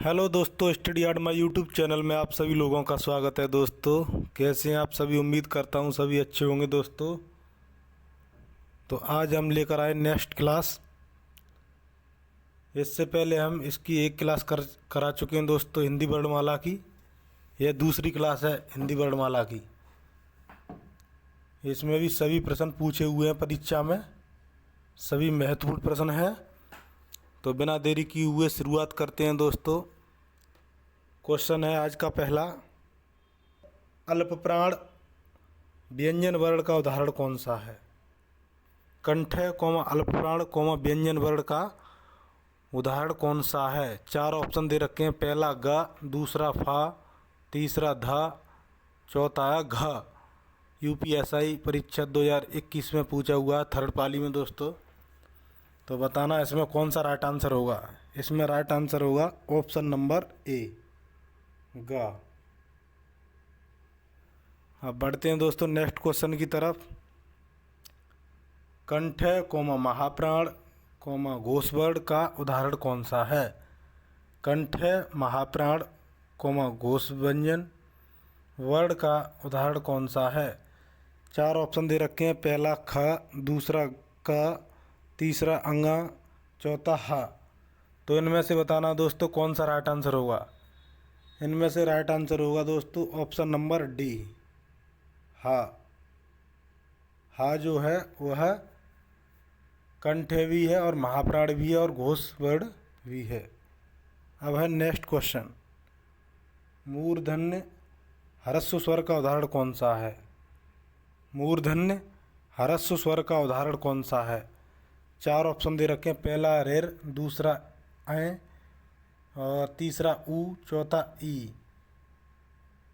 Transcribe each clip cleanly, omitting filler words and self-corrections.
Hello दोस्तों, study art my YouTube channel में आप सभी लोगों का स्वागत है। दोस्तों कैसे हैं आप सभी? उम्मीद करता हूं सभी अच्छे होंगे। दोस्तों तो आज हम लेकर आए नेक्स्ट क्लास। इससे पहले हम इसकी एक क्लास करा चुके हैं दोस्तों, हिंदी वर्णमाला की। यह दूसरी क्लास है हिंदी वर्णमाला की। इसमें भी सभी प्रश्न पूछे हुए हैं परीक्षा में, सभी महत्वपूर्ण प्रश्न हैं। तो बिना देरी किए हुए शुरुआत करते हैं दोस्तों। क्वेश्चन है आज का पहला, अल्पप्राण व्यंजन वर्ण का उदाहरण कौन सा है? कंठय कौमा अल्पप्राण कौमा व्यंजन वर्ण का उदाहरण कौन सा है? चार ऑप्शन दे रखे हैं। पहला ग, दूसरा फा, तीसरा ध, चौथा है घ। यूपीएसआई परीक्षा 2021 में पूछा हुआ है, थर्ड पाली में दोस्तों। तो बताना इसमें कौन सा राइट आंसर होगा। इसमें राइट आंसर होगा ऑप्शन नंबर ए, ग। अब बढ़ते हैं दोस्तों नेक्स्ट क्वेश्चन की तरफ। कंठय कौमा महाप्राण कौमा घोषवर्ण का उदाहरण कौन सा है? कंठय महाप्राण कौमा घोष व्यंजन वर्ण का उदाहरण कौन सा है? चार ऑप्शन दे रखे हैं। पहला ख, दूसरा क, तीसरा अंगा, चौथा ह। तो इनमें से बताना दोस्तों कौन सा राइट आंसर होगा। इनमें से राइट आंसर होगा दोस्तों ऑप्शन नंबर डी, हा। हा जो है वह कंठे भी है और महाप्राण भी है और घोष वर्ण भी है। अब है नेक्स्ट क्वेश्चन, मूर्धन्य ह्रस्व स्वर का उदाहरण कौन सा है? मूर्धन्य ह्रस्व स्वर का उदाहरण कौन सा है? चार ऑप्शन दे रखे हैं। पहला रेर, दूसरा ऐ और तीसरा ऊ, चौथा ई।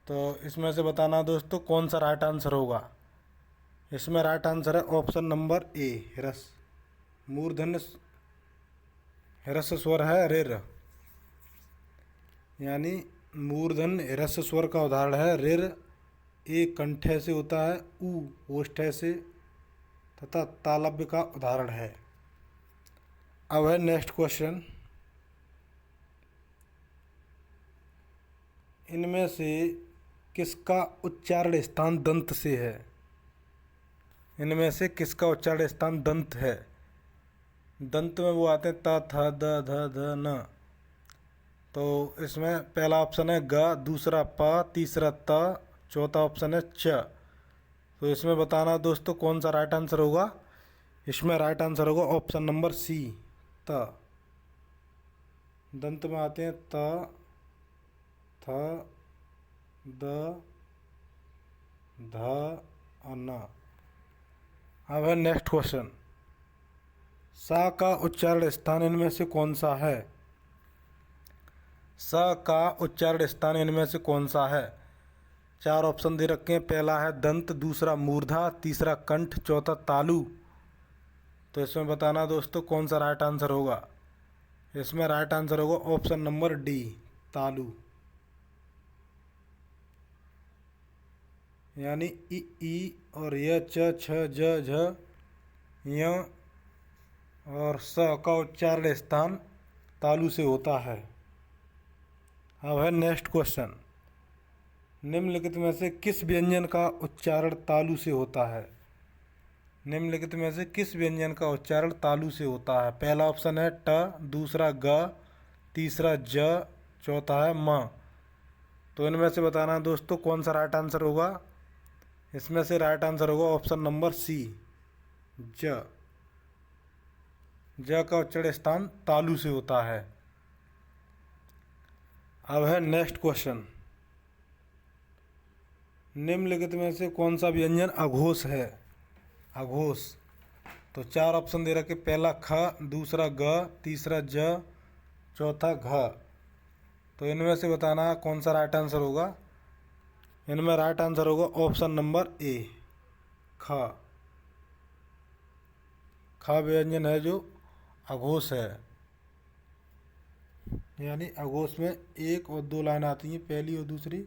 तो इसमें से बताना दोस्तों कौन सा राइट आंसर होगा। इसमें राइट आंसर है ऑप्शन नंबर ए, मूर्धन्य ह्रस्व स्वर है रेर, यानी मूर्धन्य ह्रस्व स्वर का उदाहरण है रेर। ए कंठे से होता है, ऊ ओष्ठ्य से तथा तालव्य का उदाहरण है। अब है नेक्स्ट क्वेश्चन, इनमें से किसका उच्चारण स्थान दंत से है? इनमें से किसका उच्चारण स्थान दंत है? दंत में वो आते हैं त, थ, द, ध, ध, न। तो इसमें पहला ऑप्शन है ग, दूसरा प, तीसरा त, चौथा ऑप्शन है च। तो इसमें बताना दोस्तों कौन सा राइट आंसर होगा। इसमें राइट आंसर होगा ऑप्शन नंबर सी, त। दंत में आते हैं त, थ, द, ध और न। अब है नेक्स्ट क्वेश्चन, सा का उच्चारण स्थान इनमें से कौन सा है? स का उच्चारण स्थान इनमें से कौन सा है? चार ऑप्शन दे रखे हैं। पहला है दंत, दूसरा मूर्धा, तीसरा कंठ, चौथा तालु। तो इसमें बताना दोस्तों कौन सा राइट आंसर होगा। इसमें राइट आंसर होगा ऑप्शन नंबर डी, तालु। यानी ई और य, च, छ, ज, झ, य और स का उच्चारण स्थान तालु से होता है। अब है नेक्स्ट क्वेश्चन, निम्नलिखित में से किस व्यंजन का उच्चारण तालु से होता है? निम्नलिखित में से किस व्यंजन का उच्चारण तालु से होता है? पहला ऑप्शन है ट, दूसरा ग, तीसरा ज, चौथा है म। तो इनमें से बताना दोस्तों कौन सा राइट आंसर होगा। इसमें से राइट आंसर होगा ऑप्शन नंबर सी, ज। ज का उच्चारण स्थान तालु से होता है। अब है नेक्स्ट क्वेश्चन, निम्नलिखित में से कौन सा व्यंजन अघोष है? अघोष। तो चार ऑप्शन दे रखे, पहला ख, दूसरा ग, तीसरा ज, चौथा घ। तो इनमें से बताना कौन सा राइट आंसर होगा। इनमें राइट आंसर होगा ऑप्शन नंबर ए, ख। ख व्यंजन है जो अघोष है, यानी अघोष में एक और दो लाइन आती हैं, पहली और दूसरी,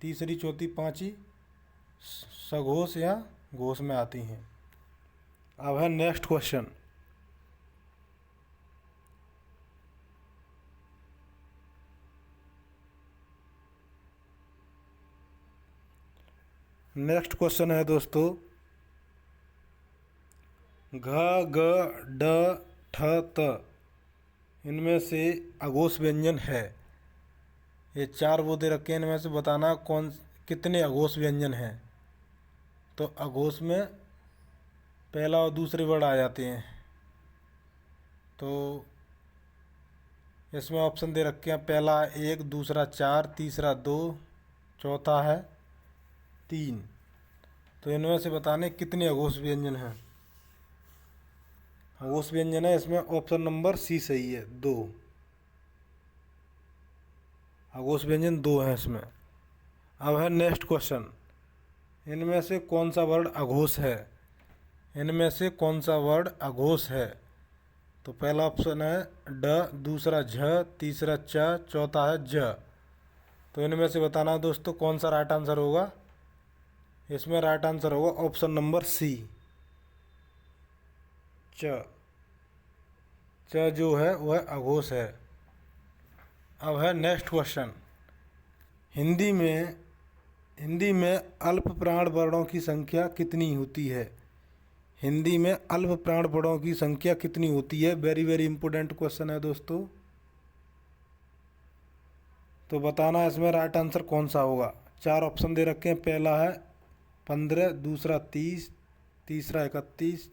तीसरी, चौथी, पांचवी सघोष या घोष में आती हैं। अब है नेक्स्ट क्वेश्चन, नेक्स्ट क्वेश्चन है दोस्तों, घ ग ड ठ त इनमें से अघोष व्यंजन है। ये चार वो दे रखे हैं, इनमें से बताना कौन कितने अघोष व्यंजन हैं। तो अघोष में पहला और दूसरे वर्ड आ जाते हैं। तो इसमें ऑप्शन दे रखे हैं, पहला एक, दूसरा चार, तीसरा दो, चौथा है तीन। तो इनमें से बताने कितने अघोष व्यंजन हैं। अघोष व्यंजन है इसमें ऑप्शन नंबर सी सही है, दो। अघोष व्यंजन दो हैं इसमें। अब है नेक्स्ट क्वेश्चन, इनमें से कौन सा वर्ड अघोष है। इनमें से कौन सा वर्ड अघोष है। तो पहला ऑप्शन है ड, दूसरा झ, तीसरा च, चौथा है ज। तो इनमें से बताना दोस्तों कौन सा राइट आंसर होगा। इसमें राइट आंसर होगा ऑप्शन नंबर सी, च। च जो है वह अघोष है। अब है नेक्स्ट क्वेश्चन, हिंदी में अल्प प्राण वर्णों की संख्या कितनी होती है। हिंदी में अल्प प्राण वर्णों की संख्या कितनी होती है। वेरी वेरी इंपॉर्टेंट क्वेश्चन है दोस्तों। तो बताना इसमें राइट आंसर कौन सा होगा। चार ऑप्शन दे रखे हैं, पहला है 15, दूसरा 30, तीसरा 31,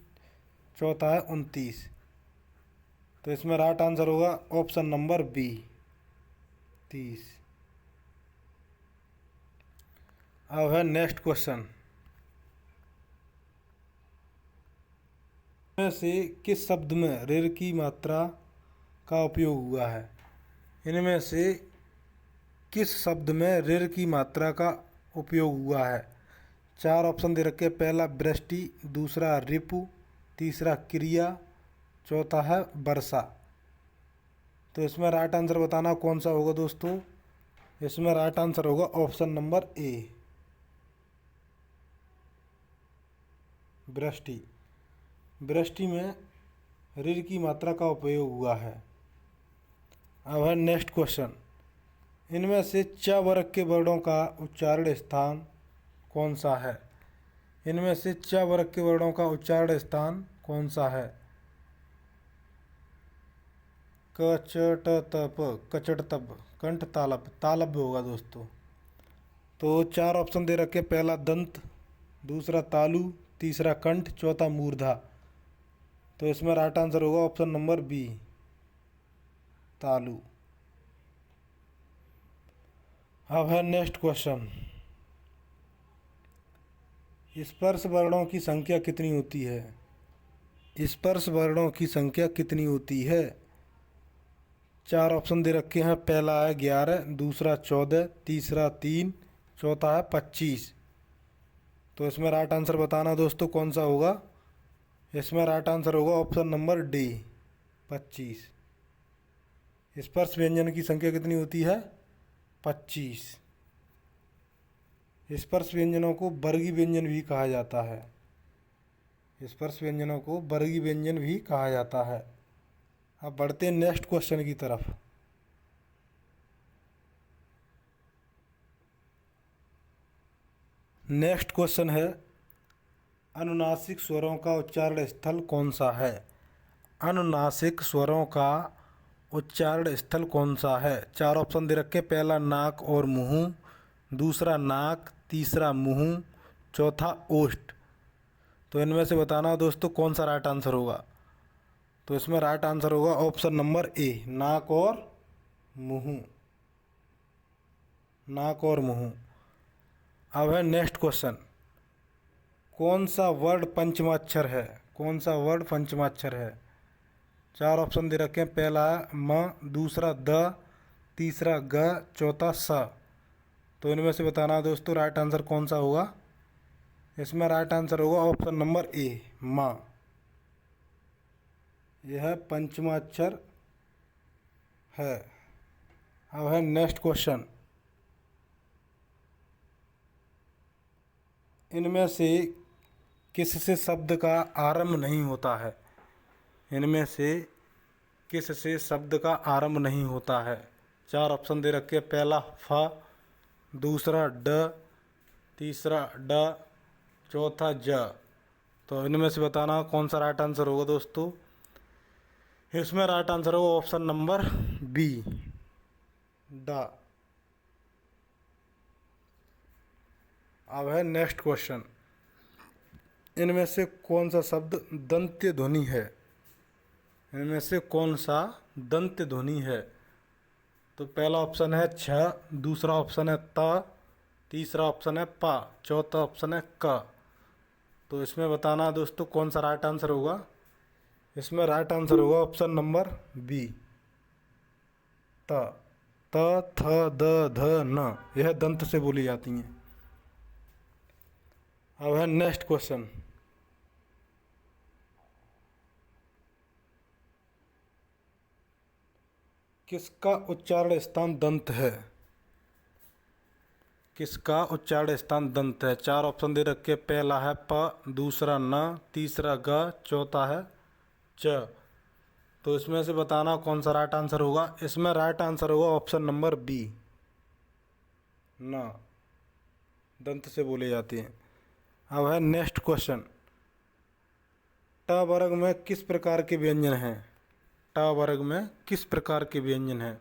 चौथा है 29। तो इसमें राइट आंसर होगा ऑप्शन नंबर बी, 30। अब है नेक्स्ट क्वेश्चन, इनमें से किस शब्द में ऋ की मात्रा का उपयोग हुआ है। इनमें से किस शब्द में ऋ की मात्रा का उपयोग हुआ है। चार ऑप्शन दे रखे, पहला वृष्टि, दूसरा रिपु, तीसरा क्रिया, चौथा है वर्षा। तो इसमें राइट आंसर बताना कौन सा होगा दोस्तों। इसमें राइट आंसर होगा ऑप्शन नंबर ए, वृष्टि। वृष्टि में ऋ की मात्रा का उपयोग हुआ है। अब है नेक्स्ट क्वेश्चन, इनमें से च वर्ग के वर्णों का उच्चारण स्थान कौन सा है। इनमें से च वर्ग के वर्णों का उच्चारण स्थान कौन सा है। क च ट त प, कचट तब, कंठ तालब, तालब होगा दोस्तों। तो चार ऑप्शन दे रखे, पहला दंत, दूसरा तालु, तीसरा कंठ, चौथा मूर्धा। तो इसमें राइट आंसर होगा ऑप्शन नंबर बी, तालु। अब है नेक्स्ट क्वेश्चन, स्पर्श वर्णों की संख्या कितनी होती है। स्पर्श वर्णों की संख्या कितनी होती है। चार ऑप्शन दे रखे हैं, पहला है 11, दूसरा 14, तीसरा 3, चौथा है 25। तो इसमें राइट आंसर बताना दोस्तों कौन सा होगा। इसमें राइट आंसर होगा ऑप्शन नंबर डी, 25। स्पर्श व्यंजन की संख्या कितनी होती है, 25। स्पर्श व्यंजनों को वर्गी व्यंजन भी कहा जाता है। स्पर्श व्यंजनों को वर्गी व्यंजन भी कहा जाता है। अब बढ़ते हैं नेक्स्ट क्वेश्चन की तरफ। नेक्स्ट क्वेश्चन है, अनुनासिक स्वरों का उच्चारण स्थल कौन सा है। अनुनासिक स्वरों का उच्चारण स्थल कौन सा है। चार ऑप्शन दे रखे, पहला नाक और मुंह, दूसरा नाक, तीसरा मुंह, चौथा ओष्ठ। तो इनमें से बताना दोस्तों कौन सा राइट आंसर होगा। तो इसमें राइट आंसर होगा ऑप्शन नंबर ए, नाक और मुंह, नाक और मुंह। अब है नेक्स्ट क्वेश्चन, कौन सा वर्ड पंचमाक्षर है। कौन सा वर्ड पंचमाक्षर है। चार ऑप्शन दे रखे हैं, पहला म, दूसरा द, तीसरा ग, चौथा स। तो इनमें से बताना दोस्तों राइट आंसर कौन सा होगा। इसमें राइट आंसर होगा ऑप्शन नंबर ए, म। यह पंचमाक्षर है। अब है नेक्स्ट क्वेश्चन, इनमें से किससे शब्द का आरंभ नहीं होता है। इनमें से किससे शब्द का आरंभ नहीं होता है। चार ऑप्शन दे रखे, पहला फ, दूसरा ड, तीसरा ड, चौथा ज। तो इनमें से बताना कौन सा राइट आंसर होगा दोस्तों। इसमें राइट आंसर होगा ऑप्शन नंबर बी, ड। अब है नेक्स्ट क्वेश्चन, इनमें से कौन सा शब्द दंत्य ध्वनि है। इनमें से कौन सा दंत्य ध्वनि है। तो पहला ऑप्शन है छ, दूसरा ऑप्शन है त, तीसरा ऑप्शन है पा, चौथा ऑप्शन है क। तो इसमें बताना दोस्तों कौन सा राइट आंसर होगा। इसमें राइट आंसर होगा ऑप्शन नंबर बी, त। त, थ, द, ध, न, यह दंत से बोली जाती हैं। अब है नेक्स्ट क्वेश्चन, किसका उच्चारण स्थान दंत है। किसका उच्चारण स्थान दंत है। चार ऑप्शन दे रखे, पहला है प, दूसरा न, तीसरा ग, चौथा है च। तो इसमें से बताना कौन सा राइट आंसर होगा। इसमें राइट आंसर होगा ऑप्शन नंबर बी, न, दंत से बोले जाते हैं। अब है नेक्स्ट क्वेश्चन, ट वर्ग में किस प्रकार के व्यंजन हैं। ट वर्ग में किस प्रकार के व्यंजन हैं।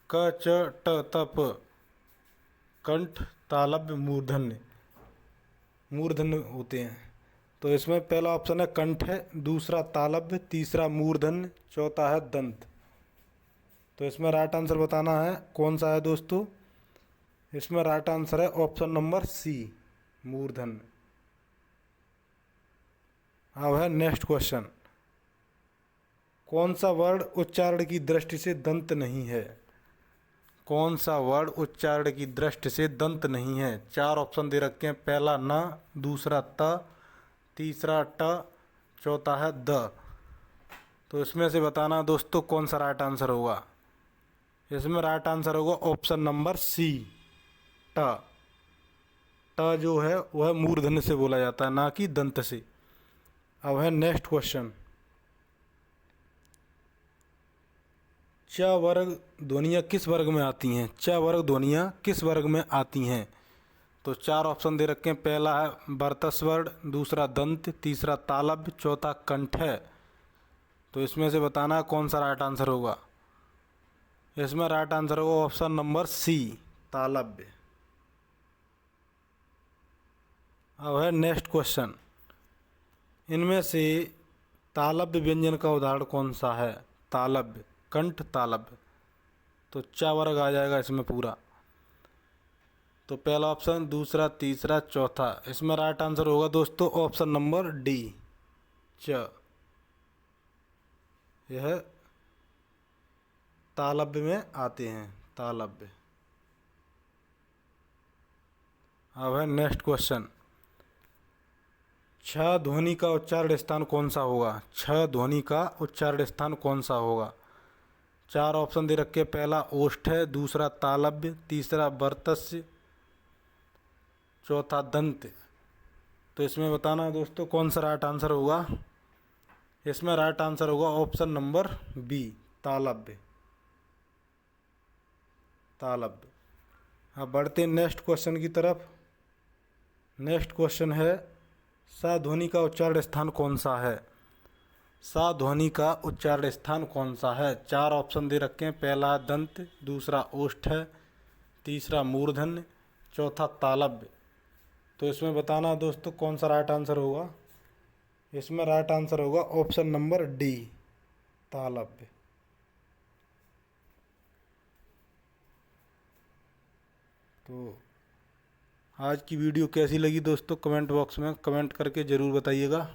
क, च, ट, त, प, कंठ, तालव्य, मूर्धन्य। मूर्धन्य होते हैं। तो इसमें पहला ऑप्शन है कंठ है, दूसरा तालव्य, तीसरा मूर्धन्य, चौथा है दंत। तो इसमें राइट आंसर बताना है कौन सा है दोस्तों। इसमें राइट आंसर है ऑप्शन नंबर सी, मूर्धन्य। अब है नेक्स्ट क्वेश्चन, कौन सा वर्ण उच्चारण की दृष्टि से दंत नहीं है। कौन सा वर्ण उच्चारण की दृष्टि से दंत नहीं है। चार ऑप्शन दे रखे हैं, पहला न, दूसरा त, तीसरा ट, चौथा है द। तो इसमें से बताना दोस्तों कौन सा राइट आंसर होगा। इसमें राइट आंसर होगा ऑप्शन नंबर सी, ट। ट जो है वह मूर्धन्य से बोला जाता है, ना कि दंत से। अब है नेक्स्ट क्वेश्चन, च वर्ग ध्वनियाँ किस वर्ग में आती हैं। च वर्ग ध्वनियाँ किस वर्ग में आती हैं। तो चार ऑप्शन दे रखे हैं, पहला है वर्तस्वर्ण, दूसरा दंत, तीसरा तालव्य, चौथा कंठ है। तो इसमें से बताना कौन सा राइट आंसर होगा। इसमें राइट आंसर होगा ऑप्शन नंबर सी, तालव्य। अब है नेक्स्ट क्वेश्चन, इनमें से तालव्य व्यंजन का उदाहरण कौन सा है। तालव्य, कंठ, तालव्य। तो च वर्ग आ जाएगा इसमें पूरा। तो पहला ऑप्शन, दूसरा, तीसरा, चौथा। इसमें राइट आंसर होगा दोस्तों ऑप्शन नंबर डी, च। यह तालव्य में आते हैं, तालव्य। अब है नेक्स्ट क्वेश्चन, छ ध्वनि का उच्चारण स्थान कौन सा होगा। छ ध्वनि का उच्चारण स्थान कौन सा होगा। चार ऑप्शन दे रखे, पहला ओष्ठ है, दूसरा तालव्य, तीसरा वर्तस्य, चौथा दंत। तो इसमें बताना दोस्तों कौन सा राइट आंसर होगा। इसमें राइट आंसर होगा ऑप्शन नंबर बी, तालव्य, तालव्य। अब बढ़ते हैं नेक्स्ट क्वेश्चन की तरफ। नेक्स्ट क्वेश्चन है, सा ध्वनि का उच्चारण स्थान कौन सा है। सा ध्वनि का उच्चारण स्थान कौन सा है। चार ऑप्शन दे रखे हैं, पहला दंत, दूसरा ओष्ठ है, तीसरा मूर्धन्य, चौथा तालव्य। तो इसमें बताना दोस्तों कौन सा राइट आंसर होगा। इसमें राइट आंसर होगा ऑप्शन नंबर डी, तालव्य। तो आज की वीडियो कैसी लगी दोस्तों, कमेंट बॉक्स में कमेंट करके ज़रूर बताइएगा।